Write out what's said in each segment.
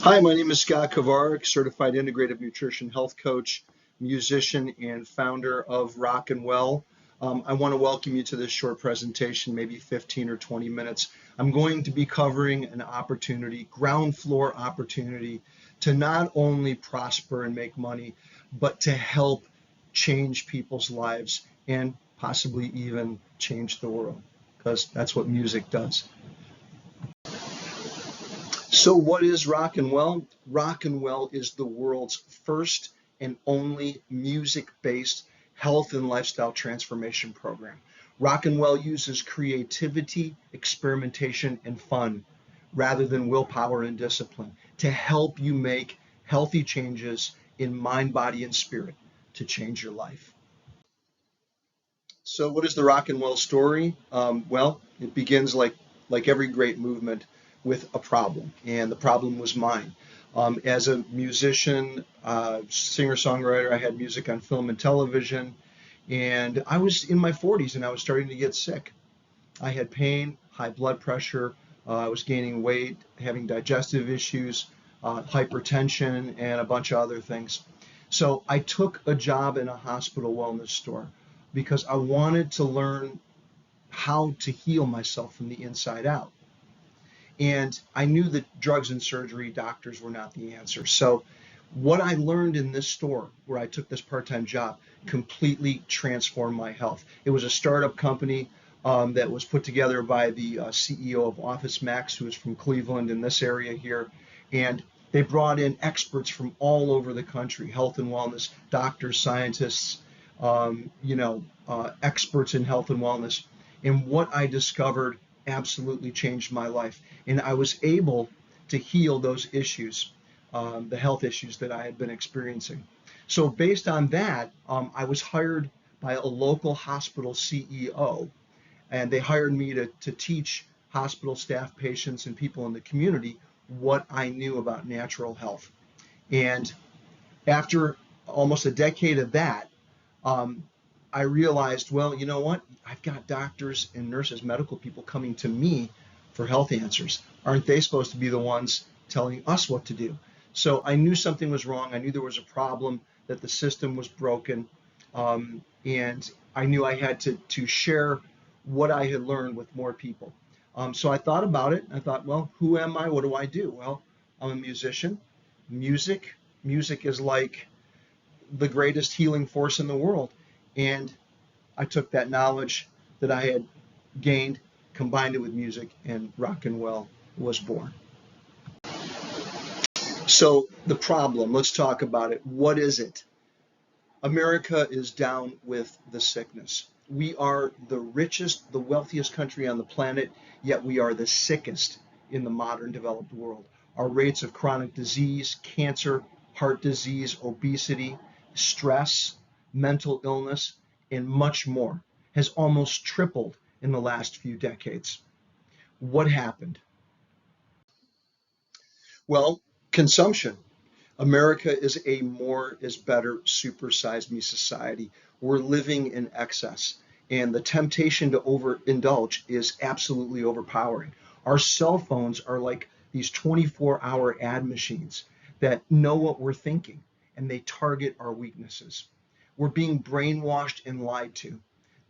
Hi, my name is Scott Kovarik, certified integrative nutrition health coach, musician, and founder of Rock and Well. I want to welcome you to this short presentation, maybe 15 or 20 minutes. I'm going to be covering an opportunity, ground floor opportunity, to not only prosper and make money, but to help change people's lives and possibly even change the world, because that's what music does. So what is Rock and Well? Rock and Well is the world's first and only music-based health and lifestyle transformation program. Rock and Well uses creativity, experimentation, and fun rather than willpower and discipline to help you make healthy changes in mind, body, and spirit to change your life. So what is the Rock and Well story? Well, it begins like every great movement with a problem, and the problem was mine. As a musician, singer-songwriter, I had music on film and television, and I was in my 40s and I was starting to get sick. I had pain, high blood pressure, I was gaining weight, having digestive issues, hypertension, and a bunch of other things. So I took a job in a hospital wellness store because I wanted to learn how to heal myself from the inside out. And I knew that drugs and surgery, doctors were not the answer. So what I learned in this store where I took this part-time job completely transformed my health. It was a startup company that was put together by the CEO of Office Max, who is from Cleveland in this area here. And they brought in experts from all over the country, health and wellness, doctors, scientists, experts in health and wellness. And what I discovered absolutely changed my life. And I was able to heal those issues, the health issues that I had been experiencing. So based on that, I was hired by a local hospital CEO, and they hired me to teach hospital staff, patients, and people in the community what I knew about natural health. And after almost a decade of that, I realized, well, you know what? I've got doctors and nurses, medical people coming to me for health answers. Aren't they supposed to be the ones telling us what to do? So I knew something was wrong. I knew there was a problem, that the system was broken. And I knew I had to share what I had learned with more people. So I thought about it. I thought, well, who am I? What do I do? Well, I'm a musician. Music is like the greatest healing force in the world. And I took that knowledge that I had gained, combined it with music, and Rock and Well was born. So the problem, let's talk about it. What is it? America is down with the sickness. We are the richest, the wealthiest country on the planet, yet we are the sickest in the modern developed world. Our rates of chronic disease, cancer, heart disease, obesity, stress, mental illness, and much more has almost tripled in the last few decades. What happened? Well, consumption. America is a more is better supersize me society. We're living in excess, and the temptation to overindulge is absolutely overpowering. Our cell phones are like these 24-hour ad machines that know what we're thinking, and they target our weaknesses. We're being brainwashed and lied to.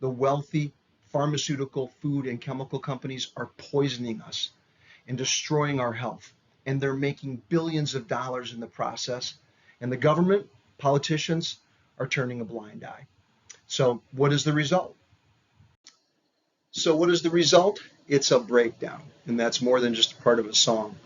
The wealthy pharmaceutical, food, and chemical companies are poisoning us and destroying our health. And they're making billions of dollars in the process. And the government, politicians, are turning a blind eye. So what is the result? So what is the result? It's a breakdown. And that's more than just part of a song.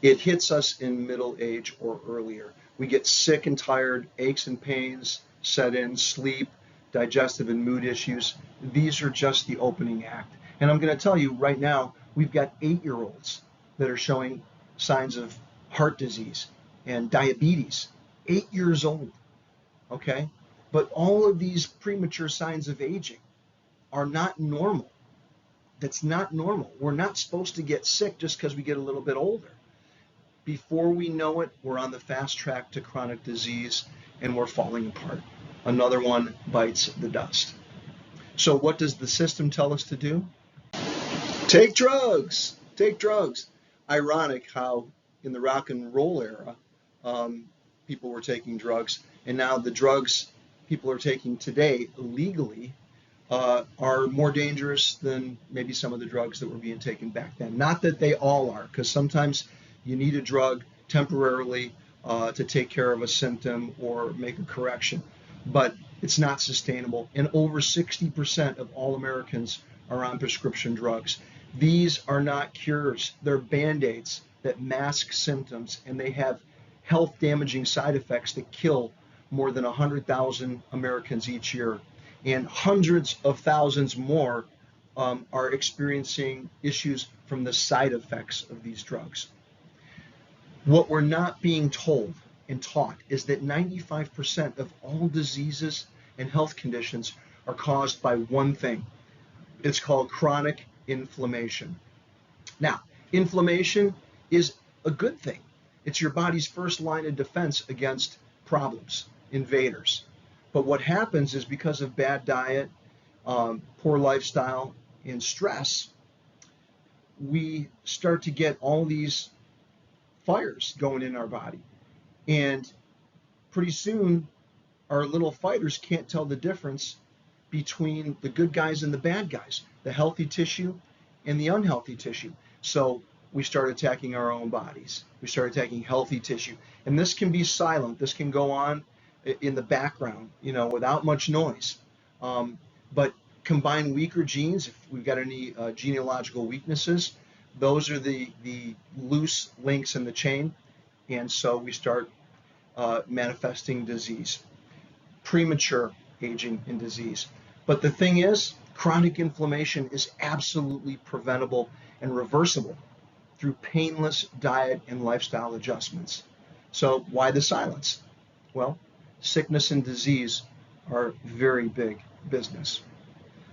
It hits us in middle age or earlier. We get sick and tired, aches and pains set in, sleep, digestive and mood issues. These are just the opening act. And I'm going to tell you right now, we've got 8-year-olds that are showing signs of heart disease and diabetes, 8 years old, okay? But all of these premature signs of aging are not normal. That's not normal. We're not supposed to get sick just because we get a little bit older. Before we know it, we're on the fast track to chronic disease and we're falling apart. Another one bites the dust. So what does the system tell us to do? Take drugs. Take drugs. Ironic how in the rock and roll era, people were taking drugs, and now the drugs people are taking today legally are more dangerous than maybe some of the drugs that were being taken back then. Not that they all are, because sometimes you need a drug temporarily to take care of a symptom or make a correction, but it's not sustainable. And over 60% of all Americans are on prescription drugs. These are not cures, they're band-aids that mask symptoms, and they have health damaging side effects that kill more than 100,000 Americans each year. And hundreds of thousands more are experiencing issues from the side effects of these drugs. What we're not being told and taught is that 95% of all diseases and health conditions are caused by one thing. It's called chronic inflammation. Now, inflammation is a good thing. It's your body's first line of defense against problems, invaders. But what happens is because of bad diet, poor lifestyle, and stress, we start to get all these fires going in our body. And pretty soon, our little fighters can't tell the difference between the good guys and the bad guys, the healthy tissue and the unhealthy tissue. So we start attacking our own bodies. We start attacking healthy tissue. And this can be silent. This can go on in the background, without much noise. But combine weaker genes, if we've got any genealogical weaknesses, those are the loose links in the chain. And so we start manifesting disease, premature aging and disease. But the thing is, chronic inflammation is absolutely preventable and reversible through painless diet and lifestyle adjustments. So why the silence? Well, sickness and disease are very big business.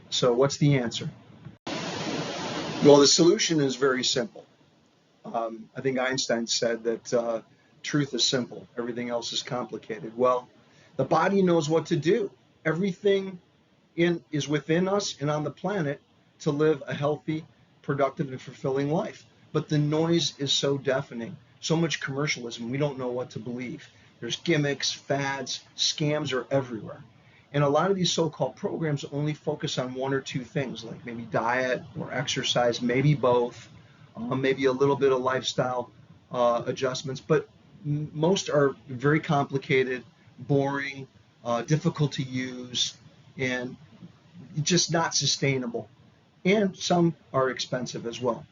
So what's the answer? Well, the solution is very simple. I think Einstein said that truth is simple, everything else is complicated. Well, the body knows what to do. Everything is within us and on the planet to live a healthy, productive, and fulfilling life. But the noise is so deafening, so much commercialism, we don't know what to believe. There's gimmicks, fads, scams are everywhere. And a lot of these so-called programs only focus on one or two things, like maybe diet or exercise, maybe both, maybe a little bit of lifestyle adjustments, but most are very complicated, boring, difficult to use, and just not sustainable. And some are expensive as well.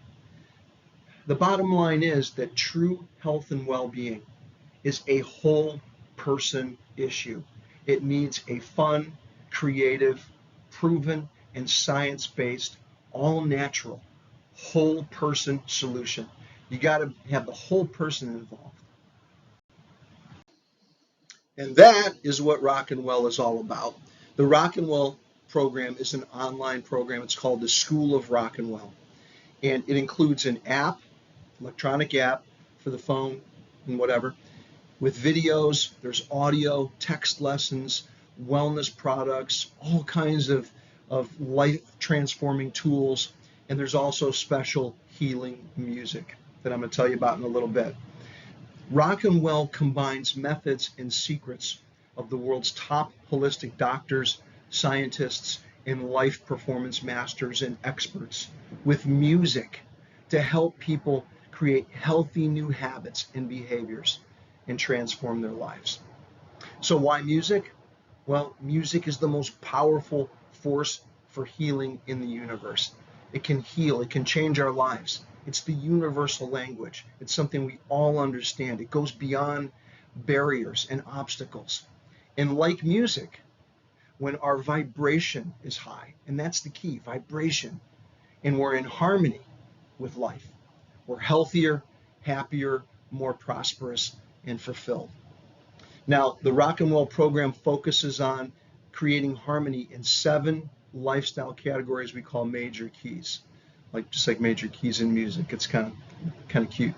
The bottom line is that true health and well-being is a whole person issue. It needs a fun, creative, proven, and science-based, all natural, whole person solution. You got to have the whole person involved. And that is what Rock and Well is all about. The Rock and Well program is an online program. It's called the School of Rock and Well. And it includes an app, electronic app for the phone and whatever, with videos, there's audio, text lessons, wellness products, all kinds of life-transforming tools, and there's also special healing music that I'm going to tell you about in a little bit. Rock and Well combines methods and secrets of the world's top holistic doctors, scientists, and life performance masters and experts with music to help people create healthy new habits and behaviors and transform their lives. So why music? Well, music is the most powerful force for healing in the universe. It can heal, it can change our lives. It's the universal language. It's something we all understand. It goes beyond barriers and obstacles. And like music, when our vibration is high, and that's the key, vibration, and we're in harmony with life, we're healthier, happier, more prosperous, and fulfilled. Now, the Rock and Well program focuses on creating harmony in 7 lifestyle categories we call major keys, just like major keys in music. It's kind of cute.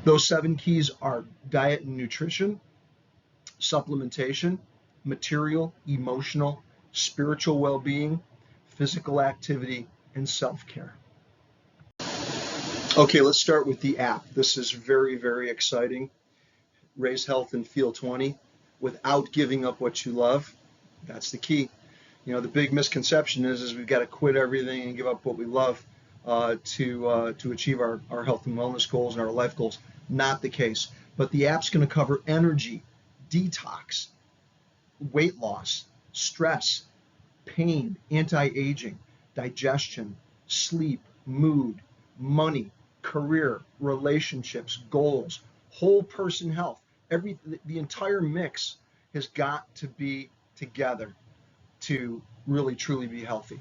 Those 7 keys are diet and nutrition, supplementation, material, emotional, spiritual well-being, physical activity, and self-care. Okay, let's start with the app. This is very, very exciting. Raise Health and Feel 20 without giving up what you love. That's the key. The big misconception is we've got to quit everything and give up what we love to achieve our health and wellness goals and our life goals. Not the case. But the app's going to cover energy, detox, weight loss, stress, pain, anti-aging, digestion, sleep, mood, money, career, relationships, goals, whole person health. The entire mix has got to be together to really truly be healthy.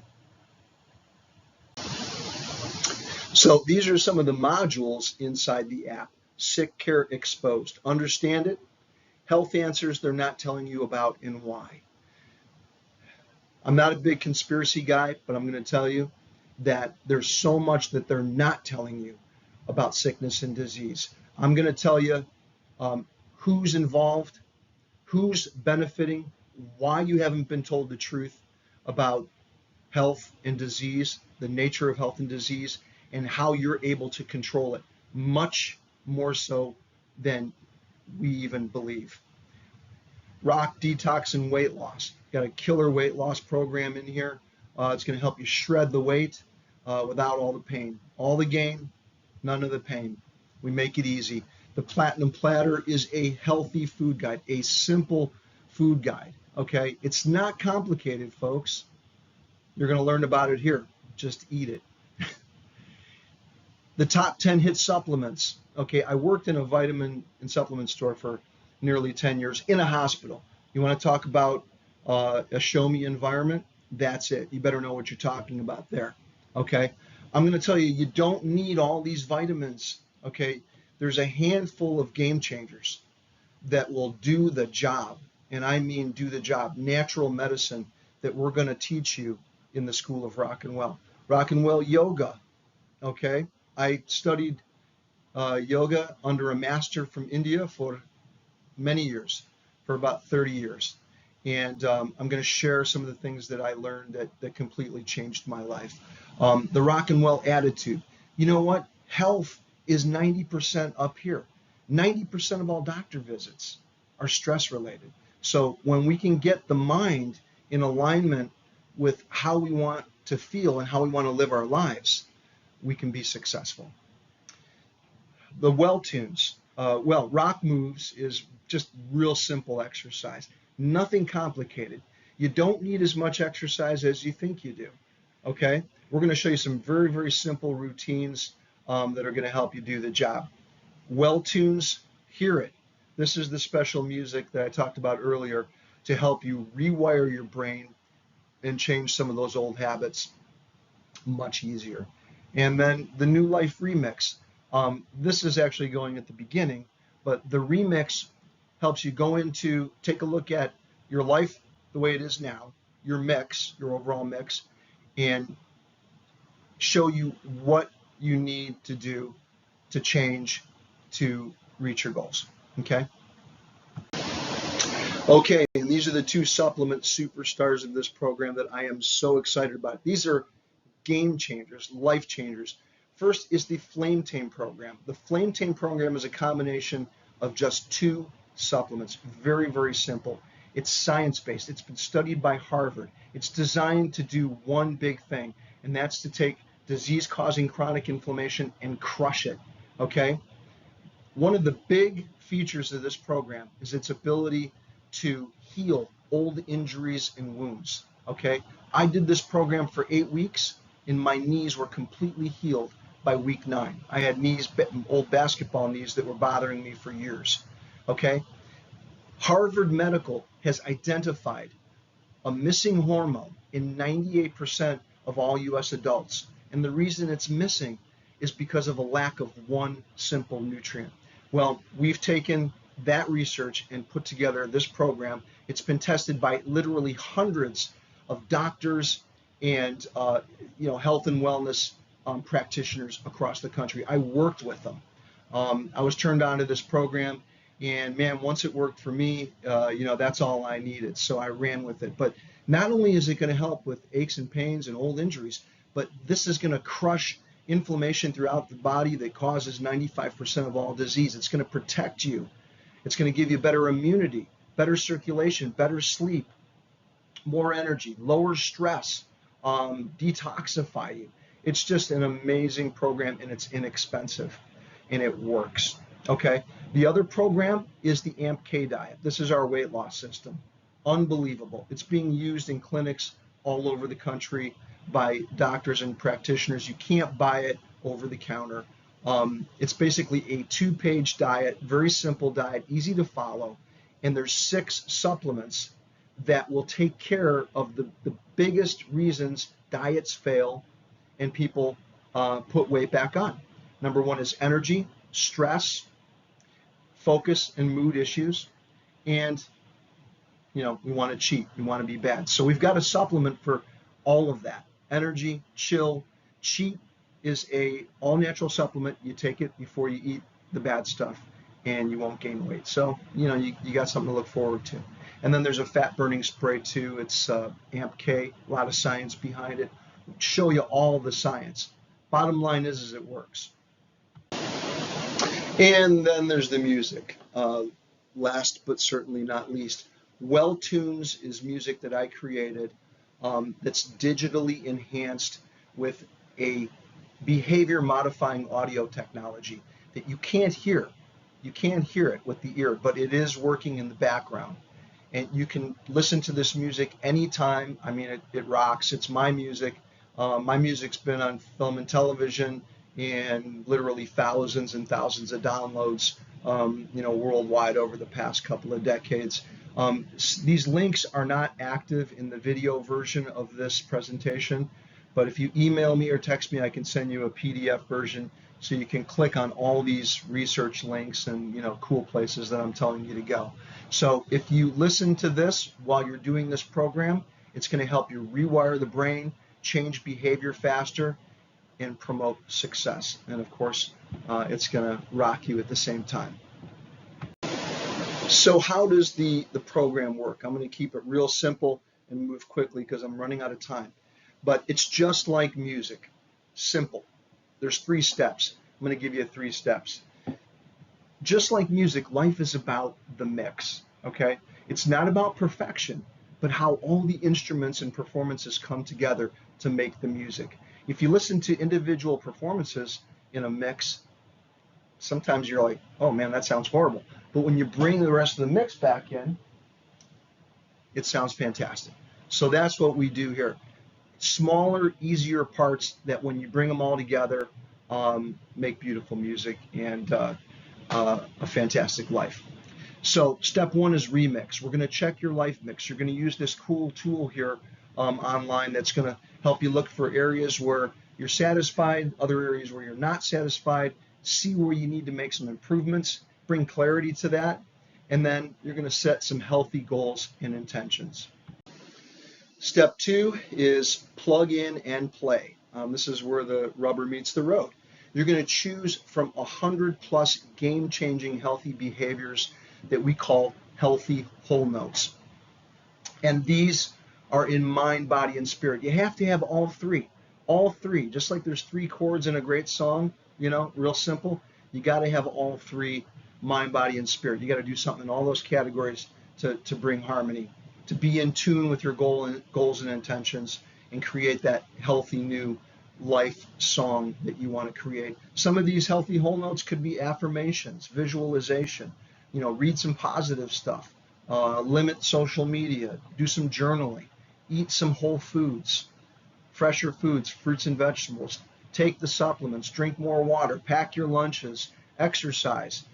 So these are some of the modules inside the app. Sick Care Exposed. Understand it. Health answers they're not telling you about and why. I'm not a big conspiracy guy, but I'm going to tell you that there's so much that they're not telling you about sickness and disease. I'm going to tell you who's involved, who's benefiting, why you haven't been told the truth about health and disease, the nature of health and disease, and how you're able to control it, much more so than we even believe. Rock, detox, and weight loss. Got a killer weight loss program in here. It's going to help you shred the weight without all the pain. All the gain, none of the pain. We make it easy. The Platinum Platter is a healthy food guide, a simple food guide. Okay, it's not complicated, folks. You're going to learn about it here. Just eat it. The top 10 hit supplements. Okay, I worked in a vitamin and supplement store for nearly 10 years in a hospital. You want to talk about a show me environment? That's it. You better know what you're talking about there. Okay, I'm going to tell you, you don't need all these vitamins. Okay, there's a handful of game changers that will do the job. And I mean do the job. Natural medicine that we're going to teach you in the School of Rock and Well. Rock and Well yoga. Okay, I studied yoga under a master from India for many years, for about 30 years. And I'm going to share some of the things that I learned that completely changed my life. The Rock and Well attitude. You know what? Health is 90% up here. 90% of all doctor visits are stress related. So when we can get the mind in alignment with how we want to feel and how we want to live our lives, we can be successful. The Well Tunes. Rock Moves is just real simple exercise. Nothing complicated. You don't need as much exercise as you think you do. Okay? We're going to show you some very, very simple routines that are going to help you do the job. Well Tunes, hear it. This is the special music that I talked about earlier to help you rewire your brain and change some of those old habits much easier. And then the New Life Remix. This is actually going at the beginning, but the remix helps you go into, take a look at your life the way it is now, your mix, your overall mix, and show you what you need to do to change to reach your goals. Okay? Okay, and these are the two supplement superstars of this program that I am so excited about. These are game changers, life changers. First is the Flame Tame program. The Flame Tame program is a combination of just two supplements. Very, very simple. It's science-based. It's been studied by Harvard. It's designed to do one big thing, and that's to take disease-causing chronic inflammation and crush it, okay? One of the big features of this program is its ability to heal old injuries and wounds, okay? I did this program for 8 weeks, and my knees were completely healed by week 9. I had old basketball knees that were bothering me for years, okay? Harvard Medical has identified a missing hormone in 98% of all US adults. And the reason it's missing is because of a lack of one simple nutrient. Well, we've taken that research and put together this program. It's been tested by literally hundreds of doctors and health and wellness practitioners across the country. I worked with them. I was turned on to this program, and man, once it worked for me, that's all I needed. So I ran with it. But not only is it going to help with aches and pains and old injuries, but this is going to crush inflammation throughout the body that causes 95% of all disease. It's going to protect you. It's going to give you better immunity, better circulation, better sleep, more energy, lower stress, detoxify you. It's just an amazing program, and it's inexpensive, and it works. Okay. The other program is the AMP-K diet. This is our weight loss system. Unbelievable. It's being used in clinics all over the country by doctors and practitioners. You can't buy it over the counter. It's basically a 2-page diet, very simple diet, easy to follow, and there's 6 supplements that will take care of the biggest reasons diets fail and people put weight back on. Number 1 is energy, stress, focus, and mood issues. And, we want to cheat. We want to be bad. So we've got a supplement for all of that. Energy, chill, cheat is a all-natural supplement. You take it before you eat the bad stuff, and you won't gain weight. So, you got something to look forward to. And then there's a fat burning spray too. It's AMP-K, a lot of science behind it. Show you all the science. Bottom line is it works. And then there's the music. Last but certainly not least, Welltunes is music that I created that's digitally enhanced with a behavior modifying audio technology that you can't hear. You can't hear it with the ear, but it is working in the background. And you can listen to this music anytime. I mean, it rocks. It's my music. My music's been on film and television, and literally thousands and thousands of downloads, worldwide over the past couple of decades. These links are not active in the video version of this presentation, but if you email me or text me, I can send you a PDF version so you can click on all these research links and cool places that I'm telling you to go. So if you listen to this while you're doing this program, it's going to help you rewire the brain, change behavior faster, and promote success. And of course, it's going to rock you at the same time. So how does the program work? I'm going to keep it real simple and move quickly because I'm running out of time. But it's just like music, simple. There's 3 steps. I'm going to give you 3 steps. Just like music, life is about the mix, okay? It's not about perfection, but how all the instruments and performances come together to make the music. If you listen to individual performances in a mix, sometimes you're like, oh man, that sounds horrible. But when you bring the rest of the mix back in, it sounds fantastic. So that's what we do here. Smaller, easier parts that when you bring them all together, make beautiful music and a fantastic life. So step 1 is remix. We're going to check your life mix. You're going to use this cool tool here online that's going to help you look for areas where you're satisfied, other areas where you're not satisfied, see where you need to make some improvements, bring clarity to that, and then you're going to set some healthy goals and intentions. Step 2 is plug in and play. This is where the rubber meets the road. You're going to choose from 100+ game-changing healthy behaviors that we call healthy whole notes. And these are in mind, body, and spirit. You have to have all 3. All 3, just like there's 3 chords in a great song, real simple. You got to have all 3, mind, body, and spirit. You got to do something in all those categories to bring harmony, to be in tune with your goals and intentions, and create that healthy new life song that you want to create. Some of these healthy whole notes could be affirmations, visualization, read some positive stuff, limit social media, do some journaling, eat some whole foods, fresher foods, fruits and vegetables, take the supplements, drink more water, pack your lunches, exercise,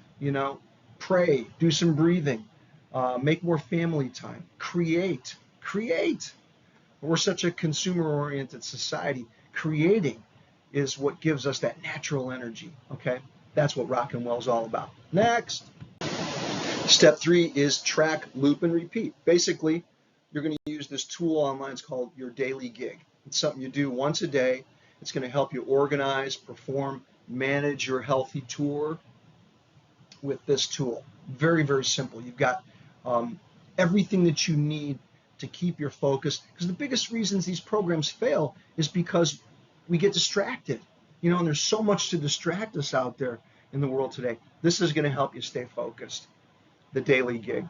pray, do some breathing, make more family time, create. We're such a consumer-oriented society. Creating is what gives us that natural energy, okay? That's what Rock and Well is all about. Next. Step 3 is track, loop, and repeat. Basically, you're going to use this tool online. It's called your daily gig. It's something you do once a day. It's going to help you organize, perform, manage your healthy tour with this tool. Very, very simple. You've got everything that you need to keep your focus, because the biggest reasons these programs fail is because we get distracted. And there's so much to distract us out there in the world today. This is going to help you stay focused. The daily gig.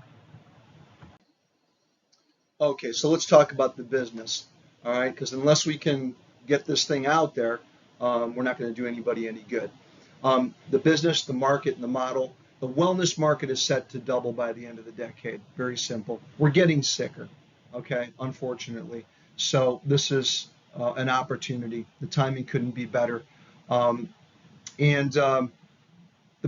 Okay, so let's talk about the business. All right, because unless we can get this thing out there, we're not going to do anybody any good. The business, the market, and the model. The wellness market is set to double by the end of the decade. Very simple. We're getting sicker, okay, unfortunately. So this is an opportunity. The timing couldn't be better. And the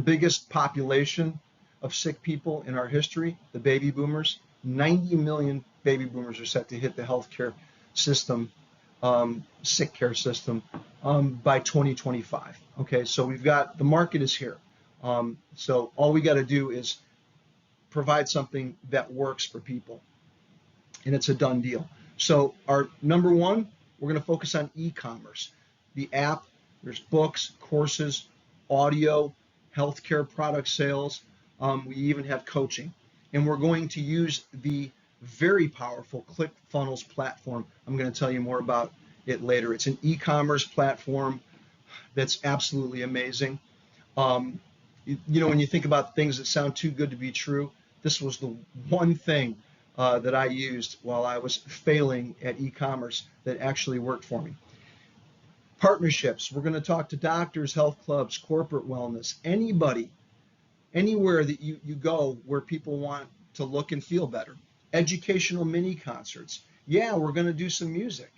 biggest population of sick people in our history, the baby boomers, 90 million baby boomers are set to hit the healthcare system, sick care system, by 2025. Okay, so we've got, the market is here. So all we got to do is provide something that works for people, and it's a done deal. So our number one, we're going to focus on e-commerce. The app, there's books, courses, audio, healthcare product sales. We even have coaching. And we're going to use the very powerful ClickFunnels platform. I'm going to tell you more about it later. It's an e-commerce platform that's absolutely amazing. When you think about things that sound too good to be true, this was the one thing that I used while I was failing at e-commerce that actually worked for me. Partnerships. We're going to talk to doctors, health clubs, corporate wellness, anybody, anywhere that you go where people want to look and feel better. Educational mini concerts. Yeah, we're going to do some music.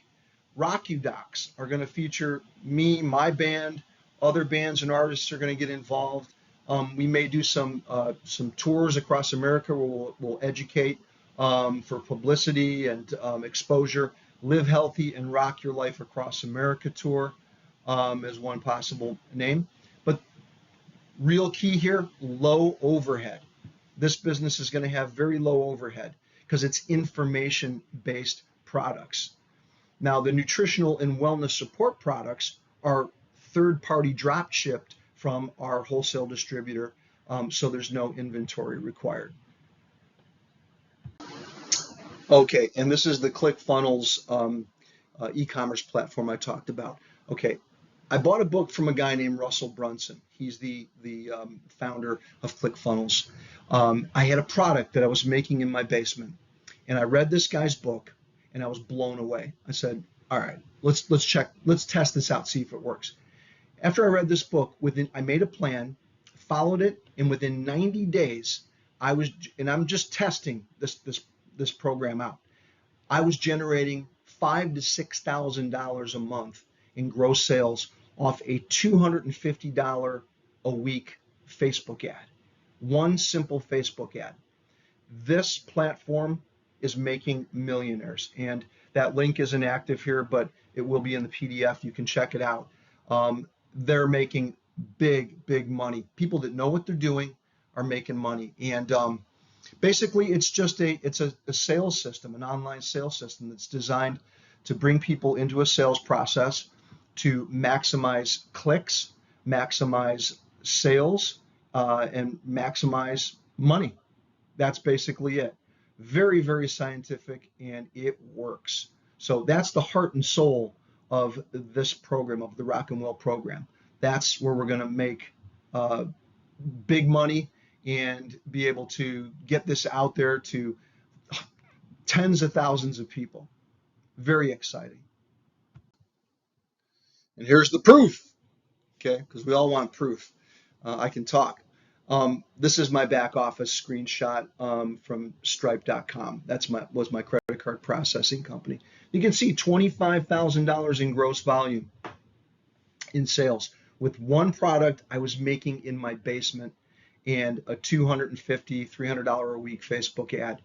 Rockudocs are going to feature me, my band, other bands and artists are going to get involved. We may do some tours across America where we'll educate for publicity and exposure. Live Healthy and Rock Your Life Across America tour is one possible name. But real key here, low overhead. This business is going to have very low overhead because it's information-based products. Now, the nutritional and wellness support products are third-party drop shipped from our wholesale distributor, so there's no inventory required. Okay, and this is the ClickFunnels e-commerce platform I talked about. Okay, I bought a book from a guy named Russell Brunson. He's the founder of ClickFunnels. I had a product that I was making in my basement, and I read this guy's book, and I was blown away. I said, "All right, let's test this out, see if it works." After I read this book, I made a plan, followed it, and within 90 days, I'm just testing this program out. I was generating $5,000 to $6,000 a month in gross sales off a $250 a week Facebook ad. One simple Facebook ad. This platform is making millionaires, and that link isn't active here, but it will be in the PDF. You can check it out. They're making big money. People that know what they're doing are making money, and basically it's a sales system, an online sales system that's designed to bring people into a sales process to maximize clicks, maximize sales, and maximize money. That's basically it. Very scientific, and it works. So that's the heart and soul of this program, of the Rock and Well program. That's where we're going to make big money and be able to get this out there to tens of thousands of people. Very exciting. And here's the proof, okay? Because we all want proof. I can talk. This is my back office screenshot from Stripe.com. Was my credit card processing company. You can see $25,000 in gross volume in sales with one product I was making in my basement and a $250, $300 a week Facebook ad.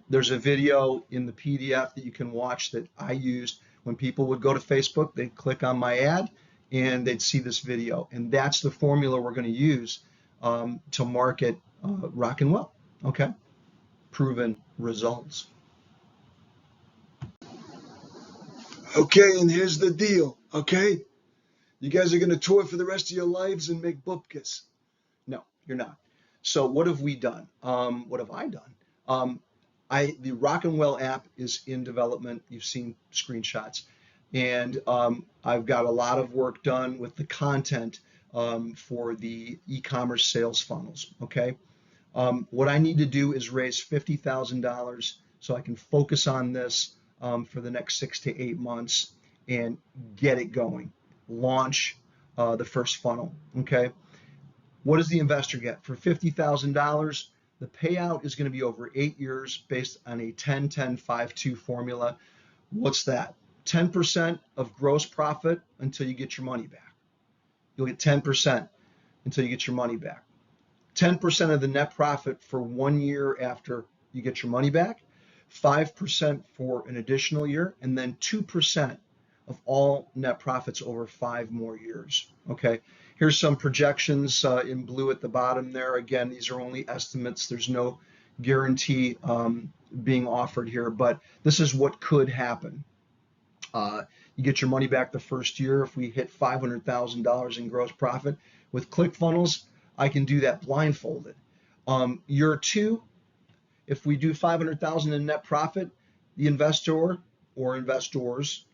There's a video in the PDF that you can watch that I used when people would go to Facebook. They'd click on my ad and they'd see this video. And that's the formula we're going to use to market Rock and Well. Okay, proven results. Okay, and here's the deal. Okay, you guys are going to tour for the rest of your lives and make bupkis. No, you're not. So what have we done? What have I done? The Rock and Well app is in development. You've seen screenshots. And I've got a lot of work done with the content for the e-commerce sales funnels. Okay. What I need to do is raise $50,000 so I can focus on this for the next 6 to 8 months and get it going. Launch the first funnel. Okay. What does the investor get? For $50,000, the payout is going to be over 8 years based on a 10-10-5-2 formula. What's that? 10% of gross profit until you get your money back. You'll get 10% until you get your money back. 10% of the net profit for 1 year after you get your money back, 5% for an additional year, and then 2% of all net profits over 5 more years. Okay, here's some projections in blue at the bottom there. Again, these are only estimates. There's no guarantee being offered here, but this is what could happen. You get your money back the first year. If we hit $500,000 in gross profit with ClickFunnels, I can do that blindfolded. Year 2, if we do 500,000 in net profit, the investor or investors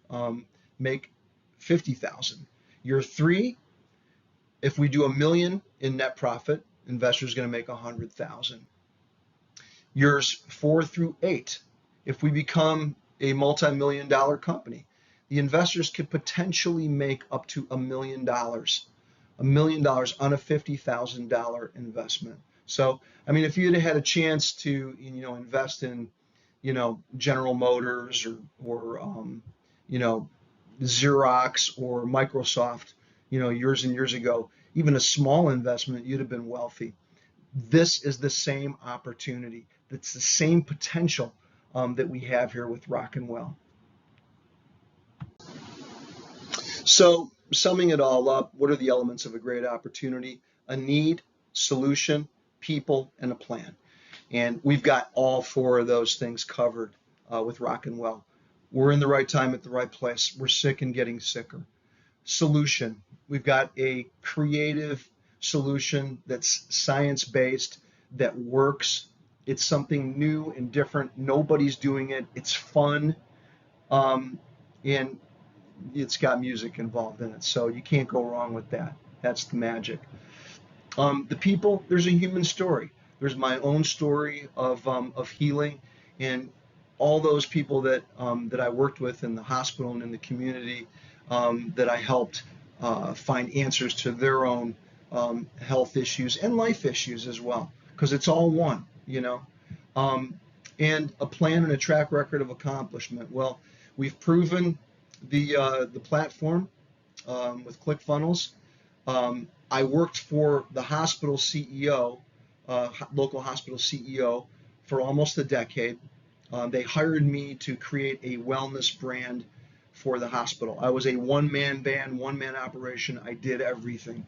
make 50,000. Year 3, if we do $1 million in net profit, investors going to make 100,000. Years 4 through 8, if we become a multi-million-dollar company, the investors could potentially make up to $1 million. $1 million on a $50,000 investment. So, I mean, if you'd had a chance to, invest in, General Motors or Xerox or Microsoft, years and years ago, even a small investment, you'd have been wealthy. This is the same opportunity. It's the same potential that we have here with Rockwell. So, summing it all up, what are the elements of a great opportunity? A need, solution, people, and a plan. And we've got all 4 of those things covered with Rockwell. We're in the right time at the right place. We're sick and getting sicker. Solution, we've got a creative solution that's science-based, that works. It's something new and different. Nobody's doing it. It's fun. And it's got music involved in it, so you can't go wrong with that. That's the magic. The people, there's a human story. There's my own story of healing, and all those people that I worked with in the hospital and in the community that I helped find answers to their own health issues and life issues as well, because it's all one, and a plan and a track record of accomplishment. Well, we've proven the platform with ClickFunnels. I worked for the hospital CEO, local hospital CEO, for almost a decade. They hired me to create a wellness brand for the hospital. I was a one-man band, one-man operation. I did everything.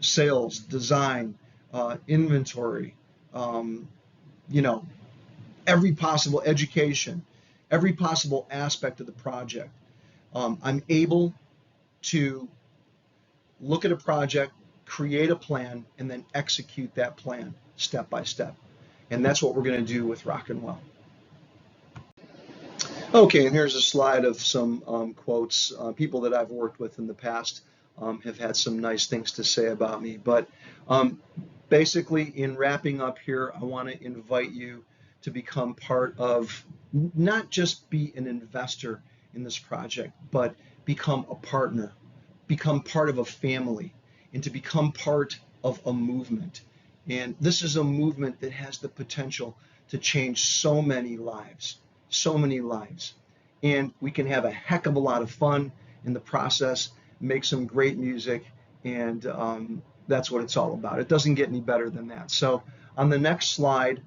Sales, design, inventory, every possible education, every possible aspect of the project. I'm able to look at a project, create a plan, and then execute that plan step by step. And that's what we're going to do with Rockwell. Okay, and here's a slide of some quotes. People that I've worked with in the past have had some nice things to say about me. But basically, in wrapping up here, I want to invite you to become part of, not just be an investor in this project, but become a partner, become part of a family, and to become part of a movement. And this is a movement that has the potential to change so many lives, so many lives. And we can have a heck of a lot of fun in the process, make some great music, and that's what it's all about. It doesn't get any better than that. So on the next slide,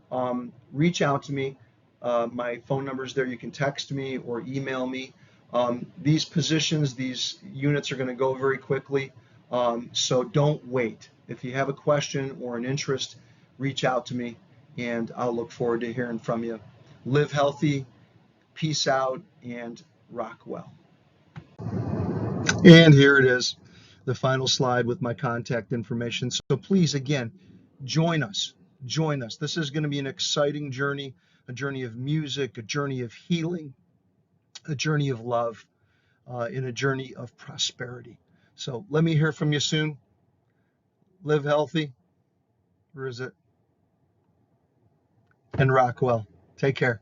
reach out to me. My phone number is there. You can text me or email me. These positions, these units are going to go very quickly. So don't wait. If you have a question or an interest, reach out to me, and I'll look forward to hearing from you. Live healthy, peace out, and rock well. And here it is, the final slide with my contact information. So please, again, join us. Join us. This is going to be an exciting journey, a journey of music, a journey of healing, a journey of love. in a journey of prosperity. So let me hear from you soon. Live healthy. Where is it? And rock well. Take care.